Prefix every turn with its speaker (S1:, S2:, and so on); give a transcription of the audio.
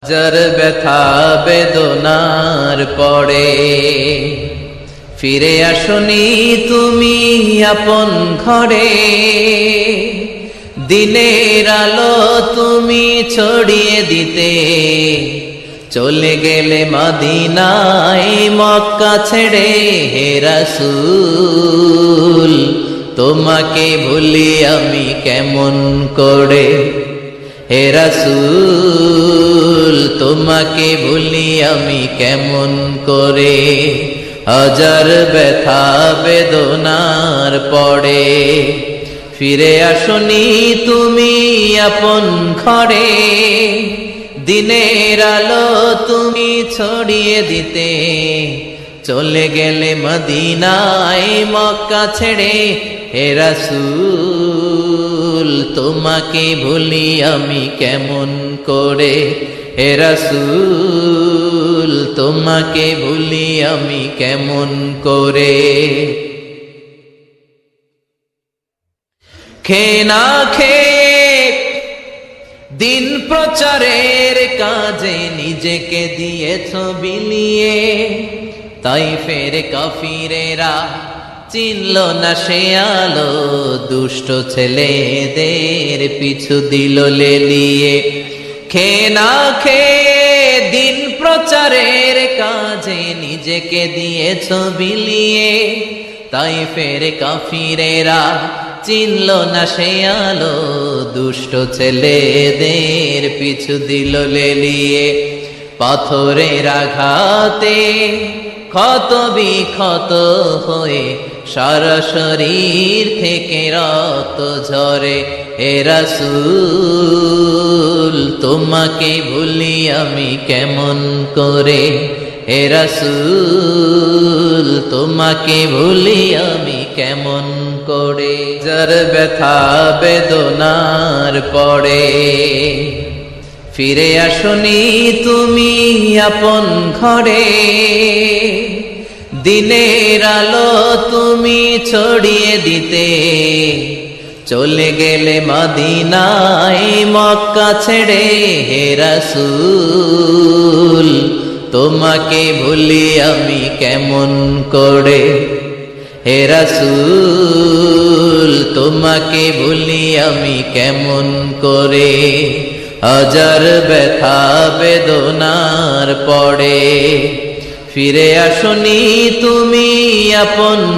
S1: হাজার ব্যথা বেদনার পরে ফিরে আসনি তুমি আপন ঘরে। দিনের আলো তুমি ছড়িয়ে দিতে চলে গেলে মদিনায় মক্কা ছেড়ে। হে রাসূল তোমাকে ভুলি আমি কেমন করে। হে রাসূল তোমাকে ভুলি আমি কেমন করে। হাজার ব্যথা বেদনার পরে ফিরে আসনি তুমি আপন ঘরে। দিনের আলো তুমি ছড়িয়ে দিতে চলে গেলে মদিনায় মক্কা ছেড়ে। হে রাসূল তোমাকে ভুলি আমি কেমন করে। হে রাসূল তোমাকে ভুলি আমি কেমন করে। খেয়ে না খেয়ে দিন প্রচারের কাজে নিজেকে দিয়েছ বিলিয়ে। তাইফের কাফিরেরা চিনল না সে আলো, দুষ্ট ছেলেদের পিছু দিল লেলিয়ে। খেয়ে না খেয়ে দিন প্রচারের কাজে নিজেকে দিয়েছ বিলিয়ে। তাইফের কাফিরেরা চিনল না সে আলো, দুষ্ট ছেলেদের পিছু দিল লেলিয়ে। পাথরের আঘাতে ক্ষত বিক্ষত হয়ে সারা শরীর থেকে রক্ত ঝরে। হে রাসূল তোমাকে ভুলি আমি কেমন করে। হে রাসূল তোমাকে ভুলি আমি কেমন করে। যার ব্যথা বেদনার পরে ফিরে আসনি তুমি আপন ঘরে। দিনের আলো তুমি ছড়িয়ে দিতে চলে গেলে মদিনায় মক্কা ছেড়ে। হে রাসূল তোমাকে ভুলি আমি কেমন করে। হে রাসূল তোমাকে ভুলি আমি কেমন করে। হাজার ব্যথা বেদনার পরে ফিরে আসনি তুমি আপন